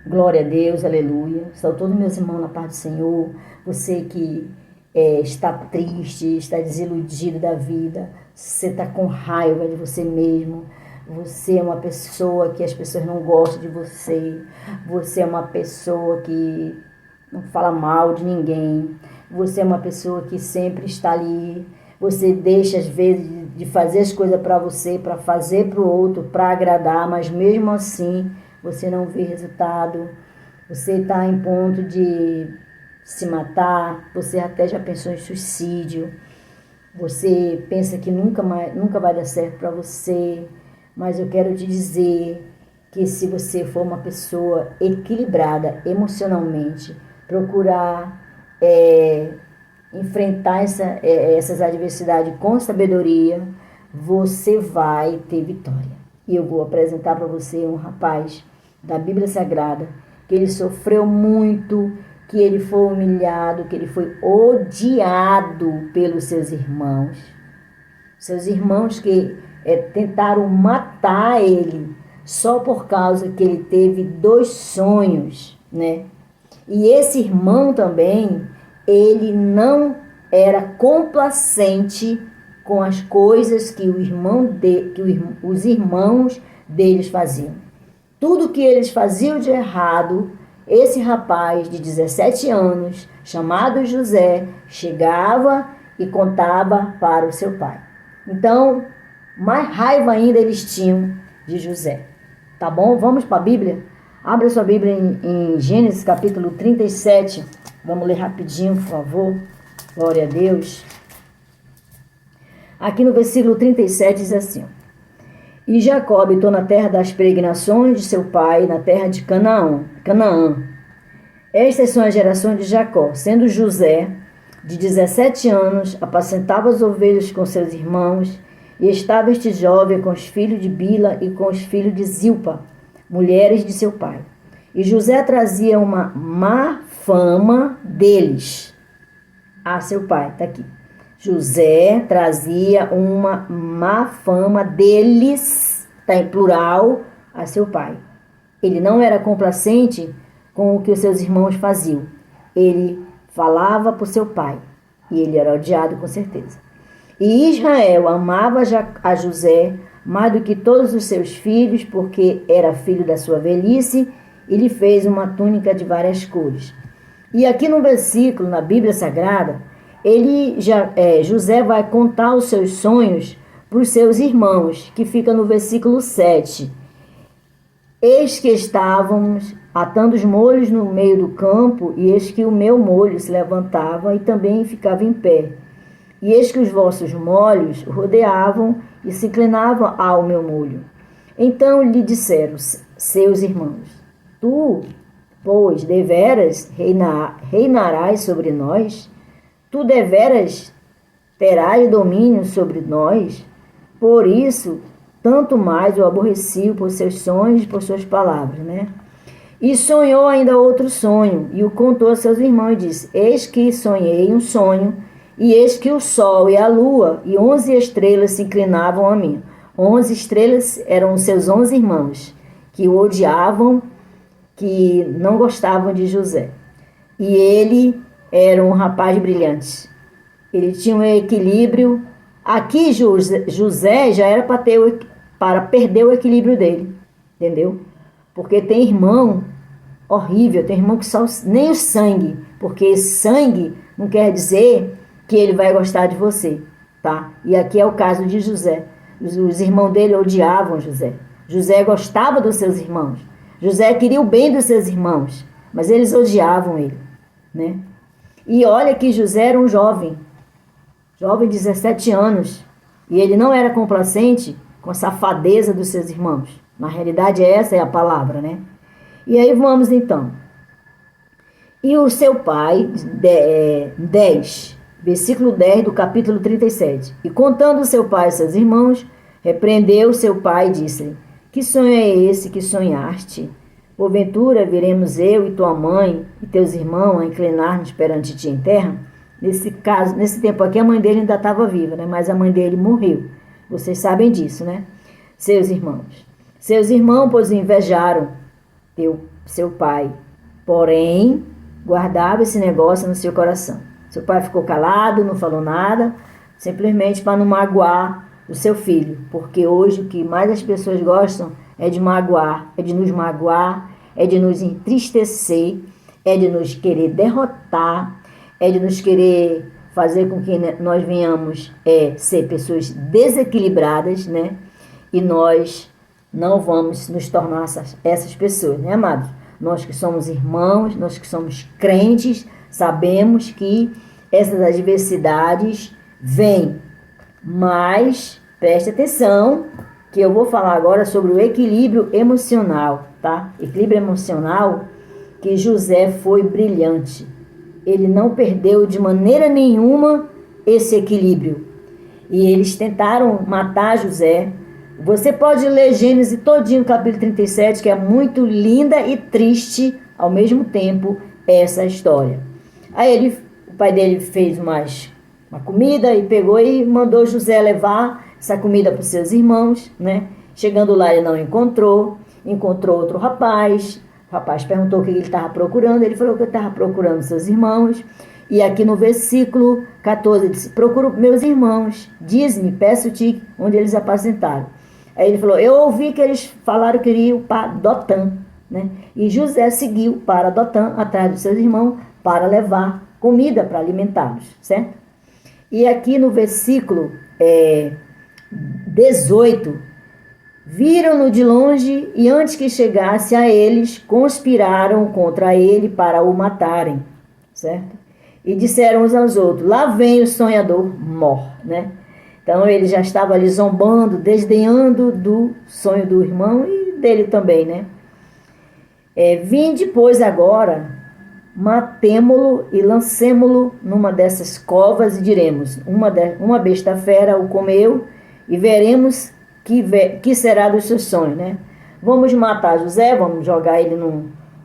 Glória a Deus, aleluia. Estão todos meus irmãos na paz do Senhor. Você que está triste, está desiludido da vida, você está com raiva de você mesmo, você é uma pessoa que as pessoas não gostam de você, você é uma pessoa que não fala mal de ninguém, você é uma pessoa que sempre está ali, você deixa às vezes de fazer as coisas para você, para fazer para o outro, para agradar, mas mesmo assim você não vê resultado, você está em ponto de se matar, você até já pensou em suicídio, você pensa que nunca vai dar certo para você, mas eu quero te dizer que se você for uma pessoa equilibrada emocionalmente, procurar enfrentar essas adversidades com sabedoria, você vai ter vitória. E eu vou apresentar para você um rapaz da Bíblia Sagrada, que ele sofreu muito, que ele foi humilhado, que ele foi odiado pelos seus irmãos. Seus irmãos que tentaram matar ele só por causa que ele teve 2 sonhos, né? E esse irmão também, ele não era complacente com as coisas que os irmãos deles faziam. Tudo que eles faziam de errado, esse rapaz de 17 anos, chamado José, chegava e contava para o seu pai. Então, mais raiva ainda eles tinham de José. Tá bom? Vamos para a Bíblia? Abra sua Bíblia em Gênesis capítulo 37. Vamos ler rapidinho, por favor. Glória a Deus. Aqui no versículo 37 diz assim: E Jacó habitou na terra das peregrinações de seu pai, na terra de Canaã. Estas são as gerações de Jacó, sendo José, de 17 anos, apacentava as ovelhas com seus irmãos, e estava este jovem com os filhos de Bila e com os filhos de Zilpa, mulheres de seu pai. E José trazia uma má fama deles a seu pai. Está aqui. José trazia uma má fama deles, está em plural, a seu pai. Ele não era complacente com o que os seus irmãos faziam. Ele falava para o seu pai. E ele era odiado com certeza. E Israel amava a José mais do que todos os seus filhos, porque era filho da sua velhice, e lhe fez uma túnica de várias cores. E aqui no versículo, na Bíblia Sagrada, José vai contar os seus sonhos para os seus irmãos, que fica no versículo 7. Eis que estávamos atando os molhos no meio do campo, e eis que o meu molho se levantava e também ficava em pé. E eis que os vossos molhos rodeavam e se inclinavam ao meu molho. Então lhe disseram seus irmãos: Tu, pois, deveras reinarás sobre nós? Tu deveras terás domínio sobre nós? Por isso, tanto mais o aborreci por seus sonhos e por suas palavras, né? E sonhou ainda outro sonho, e o contou a seus irmãos, e disse: Eis que sonhei um sonho, e eis que o sol e a lua e 11 estrelas se inclinavam a mim. 11 estrelas eram os seus 11 irmãos, que o odiavam, que não gostavam de José. E ele era um rapaz brilhante. Ele tinha um equilíbrio. Aqui José já era para perder o equilíbrio dele, entendeu? Porque tem irmão horrível, tem irmão que só nem o sangue, porque sangue não quer dizer que ele vai gostar de você, tá? E aqui é o caso de José. Os irmãos dele odiavam José. José gostava dos seus irmãos. José queria o bem dos seus irmãos, mas eles odiavam ele, né? E olha que José era um jovem de 17 anos, e ele não era complacente com a safadeza dos seus irmãos. Na realidade, essa é a palavra, né? E aí vamos então. E o seu pai, 10, versículo 10 do capítulo 37. E contando seu pai e seus irmãos, repreendeu seu pai e disse-lhe: Que sonho é esse que sonhaste? Porventura viremos eu e tua mãe e teus irmãos a inclinar-nos perante ti em terra? Nesse tempo aqui, a mãe dele ainda estava viva, né? Mas a mãe dele morreu. Vocês sabem disso, né? Seus irmãos, pois, o invejaram, seu pai. Porém, guardava esse negócio no seu coração. Seu pai ficou calado, não falou nada, simplesmente para não magoar o seu filho. Porque hoje o que mais as pessoas gostam é de magoar, é de nos magoar, é de nos entristecer, é de nos querer derrotar, é de nos querer fazer com que nós venhamos ser pessoas desequilibradas, né? E nós não vamos nos tornar essas pessoas, né, amados? Nós que somos irmãos, nós que somos crentes, sabemos que essas adversidades vêm. Mas preste atenção que eu vou falar agora sobre o equilíbrio emocional, tá? Equilíbrio emocional, que José foi brilhante. Ele não perdeu de maneira nenhuma esse equilíbrio. E eles tentaram matar José. Você pode ler Gênesis todinho, capítulo 37, que é muito linda e triste ao mesmo tempo essa história. Aí o pai dele fez uma comida e pegou e mandou José levar essa comida para os seus irmãos, né? Chegando lá ele não encontrou outro rapaz. O rapaz perguntou o que ele estava procurando, ele falou que ele estava procurando seus irmãos. E aqui no versículo 14 ele disse: procuro meus irmãos, diz-me, peço-te onde eles apacentaram. Aí ele falou: eu ouvi que eles falaram que iriam para Dotã, né? E José seguiu para Dotã, atrás dos seus irmãos, para levar comida para alimentá-los, certo? E aqui no versículo 18, viram-no de longe e antes que chegasse a eles, conspiraram contra ele para o matarem, certo? E disseram uns aos outros: lá vem o sonhador mor, né? Então ele já estava ali zombando, desdenhando do sonho do irmão e dele também, né? Vinde, pois, agora, matemo-lo e lancemo-lo numa dessas covas e diremos: uma besta fera o comeu e veremos que será dos seus sonhos, né? Vamos matar José, vamos jogar ele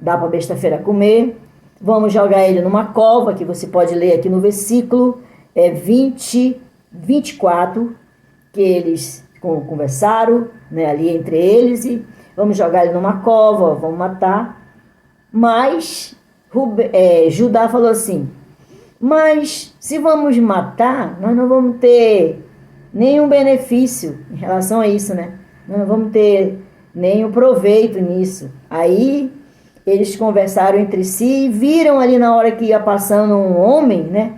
dá para a besta fera comer, vamos jogar ele numa cova, que você pode ler aqui no versículo 24, que eles conversaram, né, ali entre eles, e vamos jogar ele numa cova, vamos matar. Mas Judá falou assim: mas se vamos matar, nós não vamos ter nenhum benefício em relação a isso, né? Nós não vamos ter nenhum proveito nisso. Aí eles conversaram entre si e viram ali na hora que ia passando um homem, né?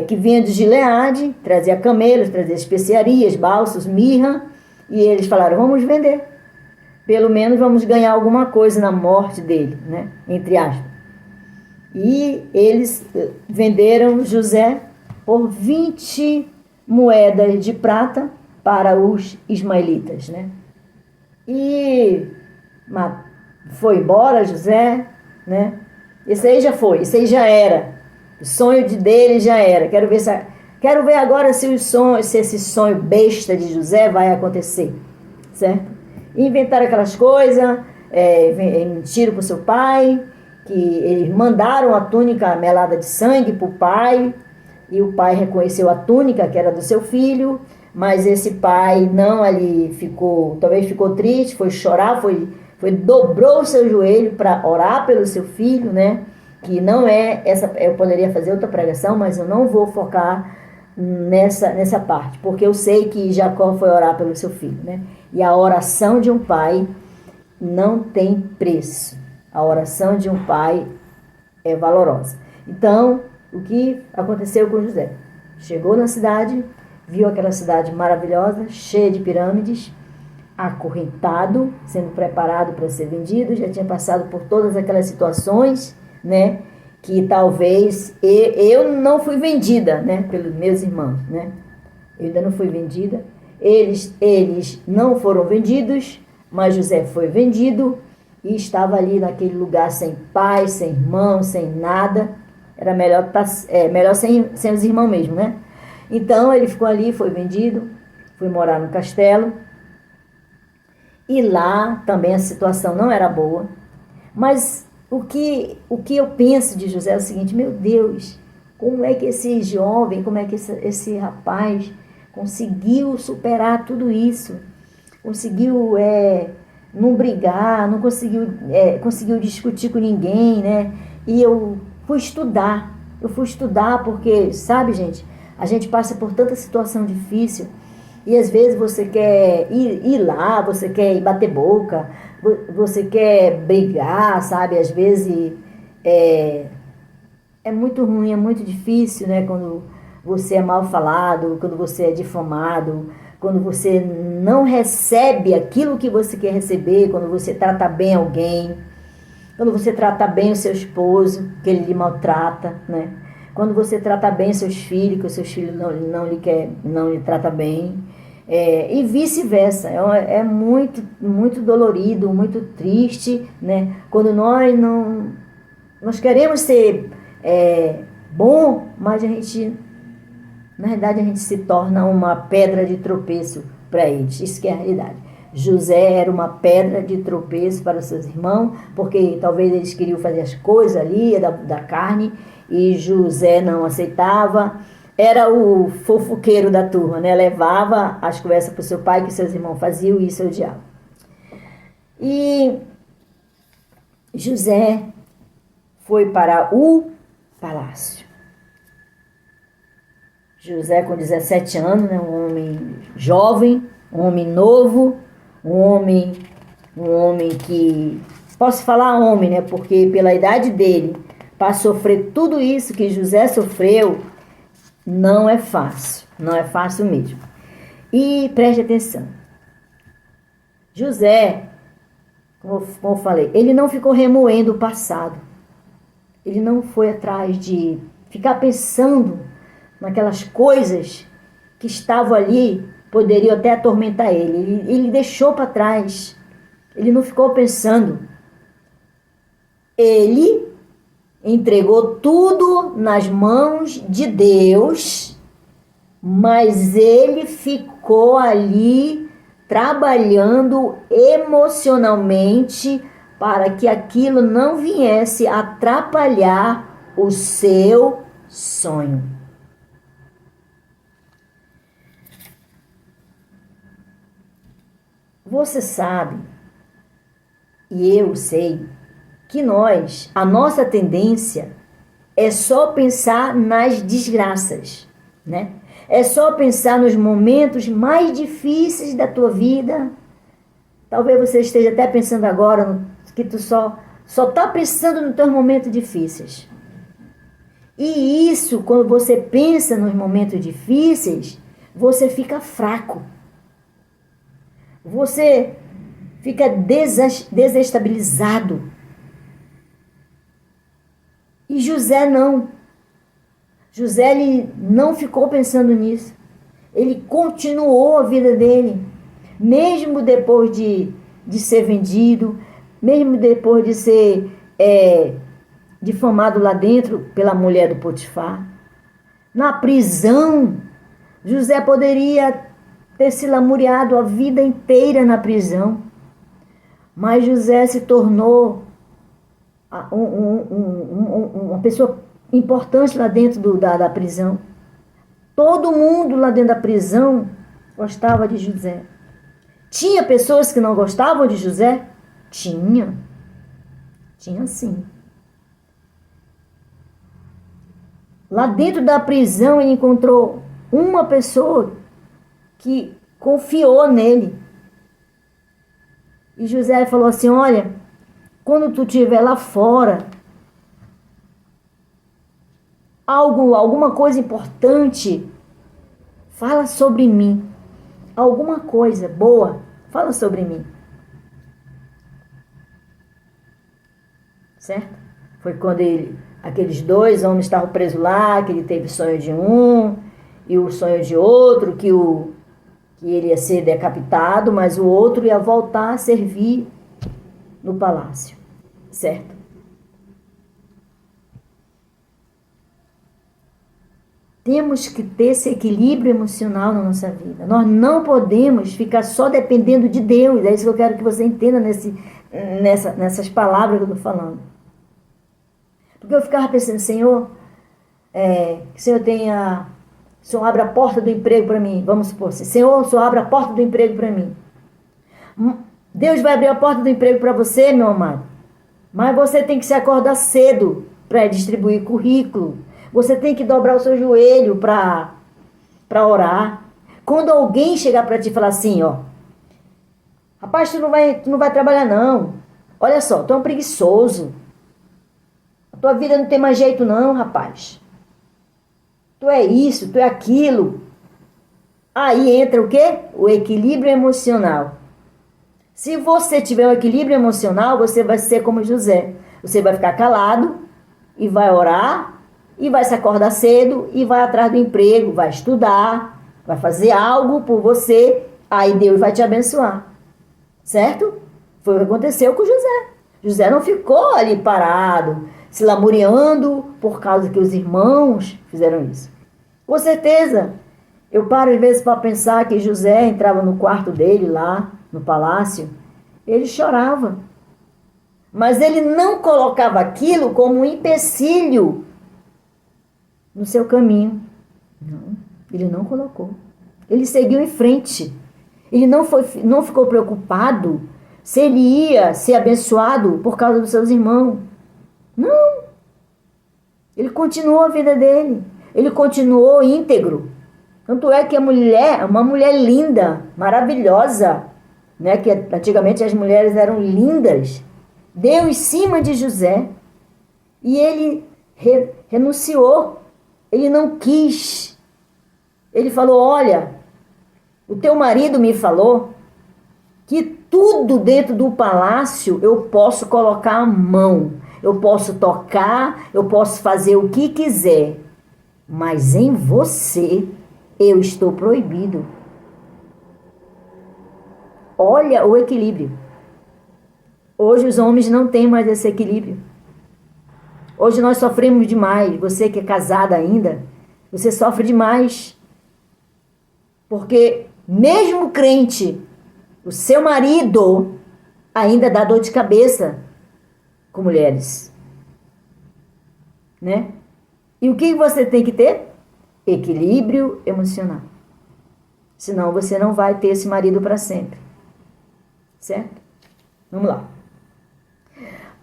Que vinha de Gileade, trazia camelos, trazia especiarias, balsos, mirra, e eles falaram: vamos vender. Pelo menos vamos ganhar alguma coisa na morte dele, né? Entre aspas. E eles venderam José por 20 moedas de prata para os ismaelitas, né? E foi embora José, né? Esse aí já foi, esse aí já era. O sonho dele já era. Quero ver agora se esse sonho besta de José vai acontecer, certo? Inventaram aquelas coisas, mentiram para o seu pai, que eles mandaram a túnica melada de sangue para o pai, e o pai reconheceu a túnica que era do seu filho, mas esse pai não ali talvez ficou triste, foi chorar, dobrou o seu joelho para orar pelo seu filho, né? Que não é essa, eu poderia fazer outra pregação, mas eu não vou focar nessa parte, porque eu sei que Jacó foi orar pelo seu filho, né? E a oração de um pai não tem preço. A oração de um pai é valorosa. Então, o que aconteceu com José? Chegou na cidade, viu aquela cidade maravilhosa, cheia de pirâmides, acorrentado, sendo preparado para ser vendido, já tinha passado por todas aquelas situações, né? Que talvez eu não fui vendida, né? Pelos meus irmãos, né? Eu ainda não fui vendida. Eles não foram vendidos, mas José foi vendido e estava ali naquele lugar sem pai, sem irmão, sem nada. Era melhor sem os irmãos mesmo, né? Então ele ficou ali, foi vendido, foi morar no castelo. E lá também a situação não era boa. Mas o que eu penso de José é o seguinte: meu Deus, como é que esse jovem, como é que esse rapaz conseguiu superar tudo isso? Conseguiu não brigar, não conseguiu discutir com ninguém, né? E eu fui estudar. Eu fui estudar porque, sabe, gente, a gente passa por tanta situação difícil e às vezes você quer ir lá, você quer ir bater boca, você quer brigar, sabe? Às vezes é, é muito ruim, é muito difícil, né? Quando você é mal falado, quando você é difamado, quando você não recebe aquilo que você quer receber, quando você trata bem alguém, quando você trata bem o seu esposo, que ele lhe maltrata, né? Quando você trata bem seus filhos, que os seus filhos não lhe trata bem, e vice-versa. É muito, muito dolorido, muito triste, né? Quando nós queremos ser bom, mas na verdade a gente se torna uma pedra de tropeço para eles. Isso que é a realidade. José era uma pedra de tropeço para os seus irmãos, porque talvez eles queriam fazer as coisas ali da carne e José não aceitava. Era o fofoqueiro da turma, né? Levava as conversas para o seu pai que seus irmãos faziam e isso eu odiava. E José foi para o palácio. José com 17 anos, né? Um homem jovem, um homem novo, um homem que, posso falar homem, né? Porque pela idade dele, para sofrer tudo isso que José sofreu, não é fácil mesmo. E preste atenção, José, como eu falei, ele não ficou remoendo o passado, ele não foi atrás de ficar pensando naquelas coisas que estavam ali, poderiam até atormentar ele deixou para trás, ele não ficou pensando, ele entregou tudo nas mãos de Deus, mas ele ficou ali trabalhando emocionalmente para que aquilo não viesse atrapalhar o seu sonho. Você sabe, e eu sei, que a nossa tendência é só pensar nas desgraças, né? É só pensar nos momentos mais difíceis da tua vida. Talvez você esteja até pensando agora que tu só está pensando nos teus momentos difíceis. E isso, quando você pensa nos momentos difíceis, você fica fraco. Você fica desestabilizado. E José não. José ele não ficou pensando nisso. Ele continuou a vida dele. Mesmo depois de ser vendido, mesmo depois de ser difamado lá dentro pela mulher do Potifar. Na prisão, José poderia ter se lamuriado a vida inteira na prisão. Mas José se tornou uma pessoa importante lá dentro da prisão. Todo mundo lá dentro da prisão gostava de José. Tinha pessoas que não gostavam de José? Tinha sim. Lá dentro da prisão ele encontrou uma pessoa que confiou nele. E José falou assim, olha, quando tu estiver lá fora, alguma coisa importante, fala sobre mim. Alguma coisa boa, fala sobre mim. Certo? Foi quando aqueles dois homens estavam presos lá, que ele teve sonho de um e o sonho de outro, que ele ia ser decapitado, mas o outro ia voltar a servir no palácio. Certo? Temos que ter esse equilíbrio emocional na nossa vida. Nós não podemos ficar só dependendo de Deus. É isso que eu quero que você entenda nessas palavras que eu estou falando. Porque eu ficava pensando, Senhor, que o Senhor abra a porta do emprego para mim. Vamos supor assim, Senhor, o Senhor abra a porta do emprego para mim. Deus vai abrir a porta do emprego para você, meu amado. Mas você tem que se acordar cedo para distribuir currículo. Você tem que dobrar o seu joelho para orar. Quando alguém chegar para ti e falar assim, ó, rapaz, tu não vai trabalhar não. Olha só, tu é um preguiçoso. A tua vida não tem mais jeito não, rapaz. Tu é isso, tu é aquilo. Aí entra o quê? O equilíbrio emocional. Se você tiver um equilíbrio emocional, você vai ser como José. Você vai ficar calado e vai orar e vai se acordar cedo e vai atrás do emprego, vai estudar, vai fazer algo por você, aí Deus vai te abençoar. Certo? Foi o que aconteceu com José. José não ficou ali parado, se lamuriando por causa que os irmãos fizeram isso. Com certeza, eu paro às vezes para pensar que José entrava no quarto dele lá, no palácio, ele chorava. Mas ele não colocava aquilo como um empecilho no seu caminho. Não, ele não colocou. Ele seguiu em frente. Ele não ficou preocupado se ele ia ser abençoado por causa dos seus irmãos. Não. Ele continuou a vida dele. Ele continuou íntegro. Tanto é que a mulher, uma mulher linda, maravilhosa, né, que antigamente as mulheres eram lindas, deu em cima de José e ele renunciou. Ele não quis. Ele falou, olha, o teu marido me falou que tudo dentro do palácio eu posso colocar a mão, eu posso tocar, eu posso fazer o que quiser, mas em você eu estou proibido. Olha o equilíbrio. Hoje os homens não têm mais esse equilíbrio. Hoje nós sofremos demais. Você que é casada ainda, você sofre demais. Porque mesmo crente, o seu marido ainda dá dor de cabeça com mulheres. Né? E o que você tem que ter? Equilíbrio emocional. Senão você não vai ter esse marido para sempre. Certo? Vamos lá.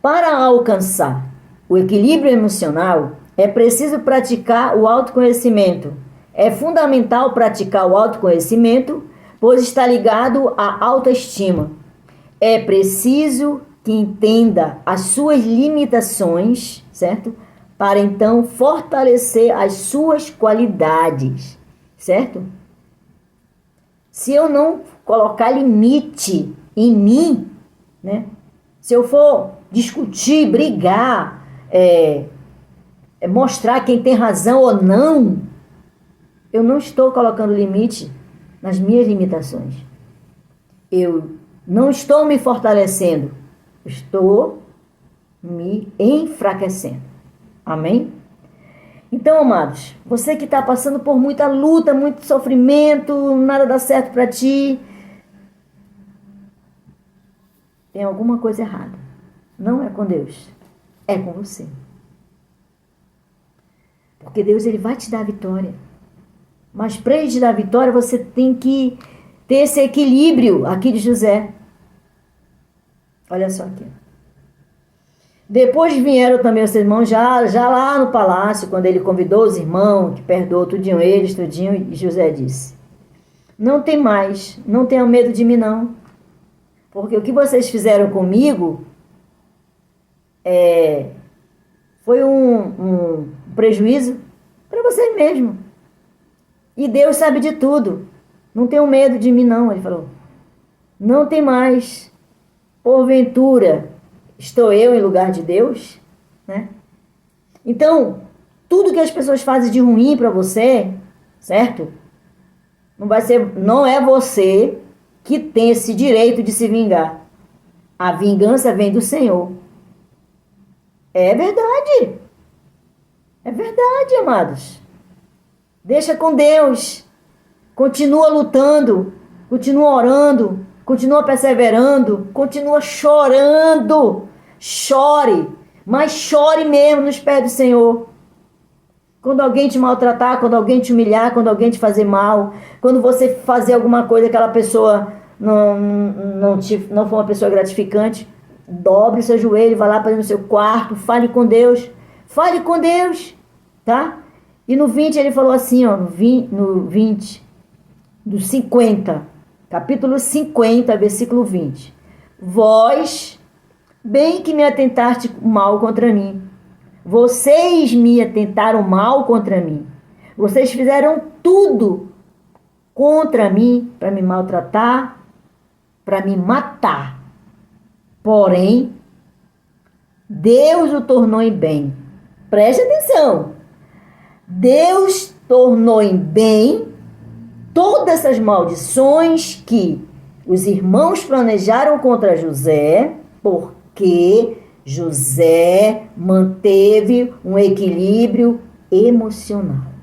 Para alcançar o equilíbrio emocional, é preciso praticar o autoconhecimento. É fundamental praticar o autoconhecimento, pois está ligado à autoestima. É preciso que entenda as suas limitações, certo? Para então fortalecer as suas qualidades, certo? Se eu não colocar limite em mim, né? Se eu for discutir, brigar, mostrar quem tem razão ou não, eu não estou colocando limite nas minhas limitações. Eu não estou me fortalecendo, estou me enfraquecendo. Amém? Então, amados, você que está passando por muita luta, muito sofrimento, nada dá certo para ti, tem alguma coisa errada. Não é com Deus, é com você. Porque Deus, ele vai te dar a vitória. Mas para ele te dar a vitória, você tem que ter esse equilíbrio aqui de José. Olha só aqui. Depois vieram também os irmãos, já lá no palácio, quando ele convidou os irmãos, que perdoou tudinho eles, tudinho, e José disse, não tem mais, não tenham medo de mim não, porque o que vocês fizeram comigo foi um prejuízo para vocês mesmos. E Deus sabe de tudo, não tenham medo de mim não, ele falou, não tem mais, porventura, estou eu em lugar de Deus, né? Então, tudo que as pessoas fazem de ruim para você, certo? Não é você que tem esse direito de se vingar. A vingança vem do Senhor. É verdade. É verdade, amados. Deixa com Deus. Continua lutando, continua orando, continua perseverando, continua chorando. Chore, mas chore mesmo nos pés do Senhor. Quando alguém te maltratar, quando alguém te humilhar, quando alguém te fazer mal, quando você fazer alguma coisa, aquela pessoa não for uma pessoa gratificante, dobre o seu joelho, vá lá para no seu quarto, fale com Deus, tá? E no 20 ele falou assim, ó, no 20 do 50, capítulo 50, versículo 20. Vós, bem que me atentaste mal contra mim, vocês me atentaram mal contra mim, vocês fizeram tudo contra mim para me maltratar, para me matar. Porém, Deus o tornou em bem. Preste atenção. Deus tornou em bem todas essas maldições que os irmãos planejaram contra José, porque José manteve um equilíbrio emocional.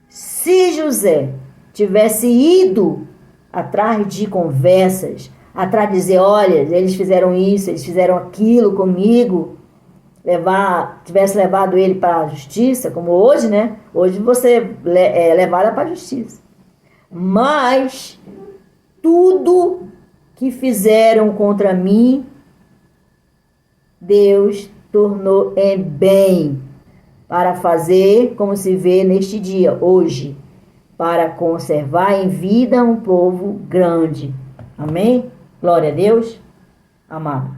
Se José tivesse ido atrás de conversas, atrás de dizer, olha, eles fizeram isso, eles fizeram aquilo comigo, tivesse levado ele para a justiça, como hoje, né? Hoje você é levado para a justiça. Mas tudo que fizeram contra mim, Deus tornou em bem, para fazer como se vê neste dia, hoje, para conservar em vida um povo grande. Amém? Glória a Deus. Amado,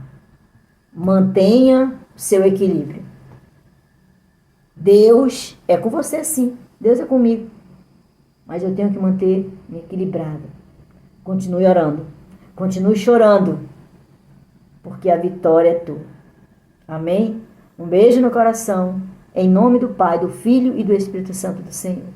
mantenha seu equilíbrio. Deus é com você, sim. Deus é comigo. Mas eu tenho que manter-me equilibrada. Continue orando. Continue chorando. Porque a vitória é tua. Amém? Um beijo no coração. Em nome do Pai, do Filho e do Espírito Santo do Senhor.